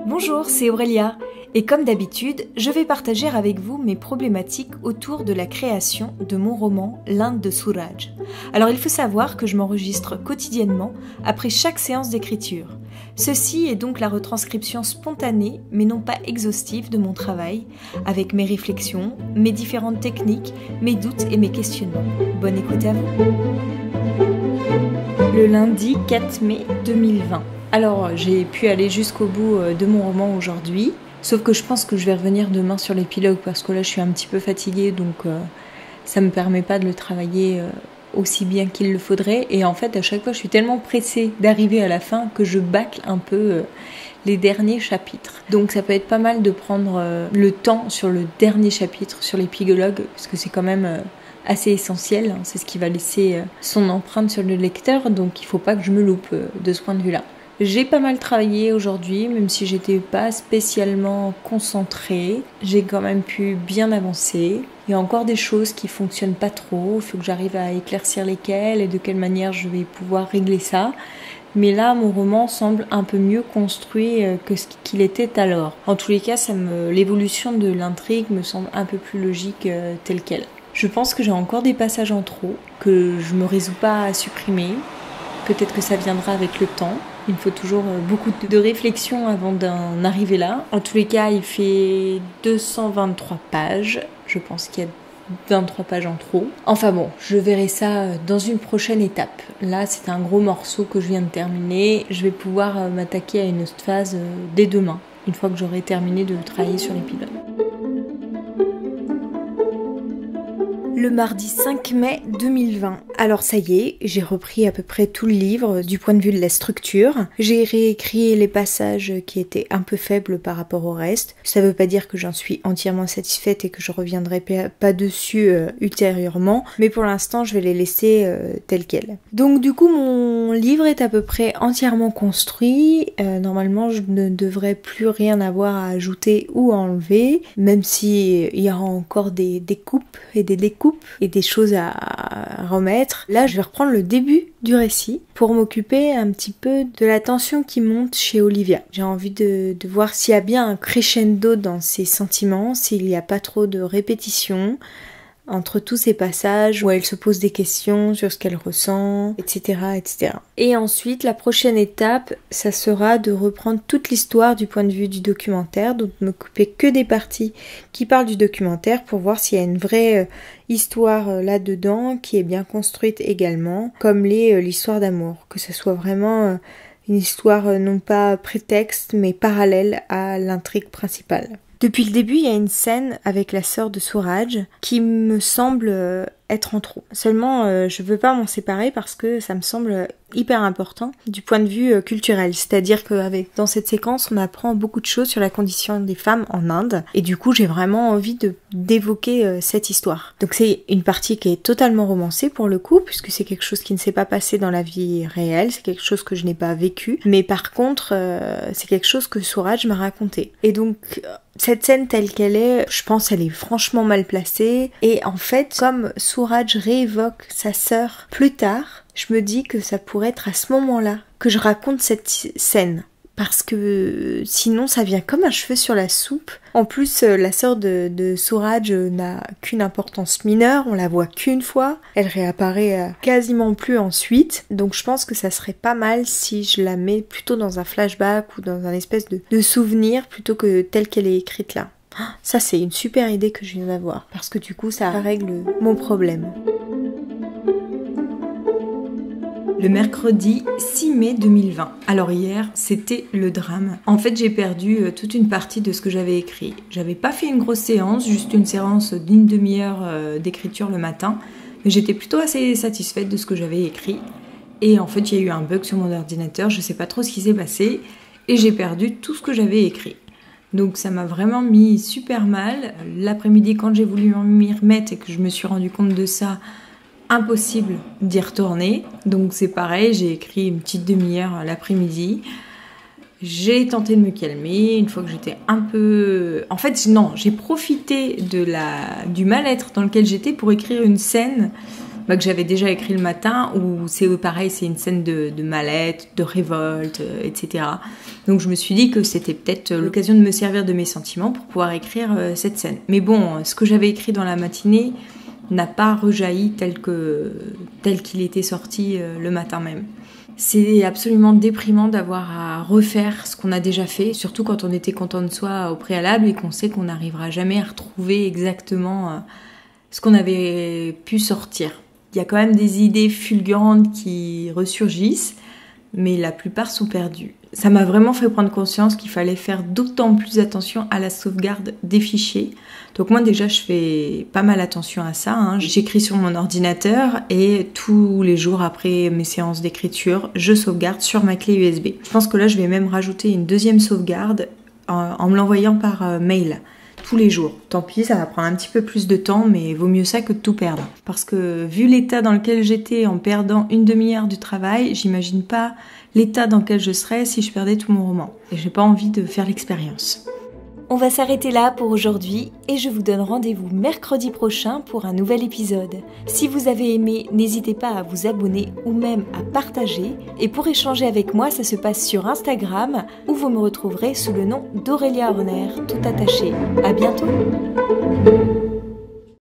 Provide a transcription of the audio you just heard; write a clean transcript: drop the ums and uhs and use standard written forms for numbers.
Bonjour, c'est Aurélia, et comme d'habitude, je vais partager avec vous mes problématiques autour de la création de mon roman L'Inde de Suraj. Alors il faut savoir que je m'enregistre quotidiennement après chaque séance d'écriture. Ceci est donc la retranscription spontanée, mais non pas exhaustive de mon travail, avec mes réflexions, mes différentes techniques, mes doutes et mes questionnements. Bonne écoute à vous. Le lundi 4 mai 2020. Alors, j'ai pu aller jusqu'au bout de mon roman aujourd'hui, sauf que je pense que je vais revenir demain sur l'épilogue parce que là je suis un petit peu fatiguée, donc ça me permet pas de le travailler aussi bien qu'il le faudrait. Et en fait, à chaque fois, je suis tellement pressée d'arriver à la fin que je bâcle un peu les derniers chapitres. Donc ça peut être pas mal de prendre le temps sur le dernier chapitre, sur l'épilogue, parce que c'est quand même assez essentiel, hein. C'est ce qui va laisser son empreinte sur le lecteur, donc il faut pas que je me loupe de ce point de vue-là. J'ai pas mal travaillé aujourd'hui, même si j'étais pas spécialement concentrée. J'ai quand même pu bien avancer. Il y a encore des choses qui fonctionnent pas trop. Il faut que j'arrive à éclaircir lesquelles et de quelle manière je vais pouvoir régler ça. Mais là, mon roman semble un peu mieux construit que ce qu'il était alors. En tous les cas, l'évolution de l'intrigue me semble un peu plus logique telle qu'elle. Je pense que j'ai encore des passages en trop que je me résous pas à supprimer. Peut-être que ça viendra avec le temps. Il faut toujours beaucoup de réflexion avant d'en arriver là. En tous les cas, il fait 223 pages. Je pense qu'il y a 23 pages en trop. Enfin bon, je verrai ça dans une prochaine étape. Là, c'est un gros morceau que je viens de terminer. Je vais pouvoir m'attaquer à une autre phase dès demain, une fois que j'aurai terminé de travailler sur l'épilogue. Le mardi 5 mai 2020. Alors ça y est, j'ai repris à peu près tout le livre du point de vue de la structure. J'ai réécrit les passages qui étaient un peu faibles par rapport au reste. Ça veut pas dire que j'en suis entièrement satisfaite et que je reviendrai pas dessus ultérieurement, mais pour l'instant je vais les laisser tels quels. Donc du coup mon livre est à peu près entièrement construit. Normalement je ne devrais plus rien avoir à ajouter ou à enlever, même si il y aura encore des coupes et des découpes et des choses à remettre. Là, je vais reprendre le début du récit pour m'occuper un petit peu de la tension qui monte chez Olivia. J'ai envie de voir s'il y a bien un crescendo dans ses sentiments, s'il n'y a pas trop de répétitions entre tous ces passages où elle se pose des questions sur ce qu'elle ressent, etc., etc. Et ensuite, la prochaine étape, ça sera de reprendre toute l'histoire du point de vue du documentaire, donc de m'occuper que des parties qui parlent du documentaire pour voir s'il y a une vraie histoire là-dedans qui est bien construite également, comme l'histoire d'amour, que ce soit vraiment une histoire non pas prétexte, mais parallèle à l'intrigue principale. Depuis le début, il y a une scène avec la sœur de Suraj qui me semble être en trop. Seulement, je veux pas m'en séparer parce que ça me semble hyper important du point de vue culturel. C'est-à-dire dans cette séquence, on apprend beaucoup de choses sur la condition des femmes en Inde. Et du coup, j'ai vraiment envie d'évoquer cette histoire. Donc c'est une partie qui est totalement romancée pour le coup, puisque c'est quelque chose qui ne s'est pas passé dans la vie réelle, c'est quelque chose que je n'ai pas vécu. Mais par contre, c'est quelque chose que Suraj m'a raconté. Et donc cette scène telle qu'elle est, je pense qu'elle est franchement mal placée. Et en fait, comme Suraj réévoque sa sœur plus tard, je me dis que ça pourrait être à ce moment-là que je raconte cette scène. Parce que sinon ça vient comme un cheveu sur la soupe. En plus, la sœur de Suraj n'a qu'une importance mineure, on la voit qu'une fois. Elle réapparaît quasiment plus ensuite. Donc je pense que ça serait pas mal si je la mets plutôt dans un flashback ou dans un espèce de souvenir plutôt que telle qu'elle est écrite là. Ça c'est une super idée que je viens d'avoir. Parce que du coup ça règle mon problème. Le mercredi 6 mai 2020. Alors hier, c'était le drame. En fait, j'ai perdu toute une partie de ce que j'avais écrit. J'avais pas fait une grosse séance, juste une séance d'une demi-heure d'écriture le matin, mais j'étais plutôt assez satisfaite de ce que j'avais écrit. Et en fait, il y a eu un bug sur mon ordinateur, je sais pas trop ce qui s'est passé, et j'ai perdu tout ce que j'avais écrit. Donc ça m'a vraiment mis super mal. L'après-midi, quand j'ai voulu m'y remettre et que je me suis rendu compte de ça, impossible d'y retourner. Donc c'est pareil, j'ai écrit une petite demi-heure l'après-midi. J'ai tenté de me calmer une fois que j'étais un peu... En fait, non, j'ai profité du mal-être dans lequel j'étais pour écrire une scène que j'avais déjà écrit le matin, où c'est pareil, c'est une scène de mal-être, de révolte, etc. Donc je me suis dit que c'était peut-être l'occasion de me servir de mes sentiments pour pouvoir écrire cette scène. Mais bon, ce que j'avais écrit dans la matinée n'a pas rejailli tel qu'il était sorti le matin même. C'est absolument déprimant d'avoir à refaire ce qu'on a déjà fait, surtout quand on était content de soi au préalable et qu'on sait qu'on n'arrivera jamais à retrouver exactement ce qu'on avait pu sortir. Il y a quand même des idées fulgurantes qui ressurgissent, mais la plupart sont perdues. Ça m'a vraiment fait prendre conscience qu'il fallait faire d'autant plus attention à la sauvegarde des fichiers. Donc moi déjà je fais pas mal attention à ça. J'écris sur mon ordinateur et tous les jours après mes séances d'écriture, je sauvegarde sur ma clé USB. Je pense que là je vais même rajouter une deuxième sauvegarde en me l'envoyant par mail. Tous les jours. Tant pis, ça va prendre un petit peu plus de temps, mais vaut mieux ça que de tout perdre. Parce que vu l'état dans lequel j'étais en perdant une demi-heure du travail, j'imagine pas l'état dans lequel je serais si je perdais tout mon roman. Et j'ai pas envie de faire l'expérience. On va s'arrêter là pour aujourd'hui et je vous donne rendez-vous mercredi prochain pour un nouvel épisode. Si vous avez aimé, n'hésitez pas à vous abonner ou même à partager. Et pour échanger avec moi, ça se passe sur Instagram où vous me retrouverez sous le nom d'Aurélia Horner, tout attaché. À bientôt!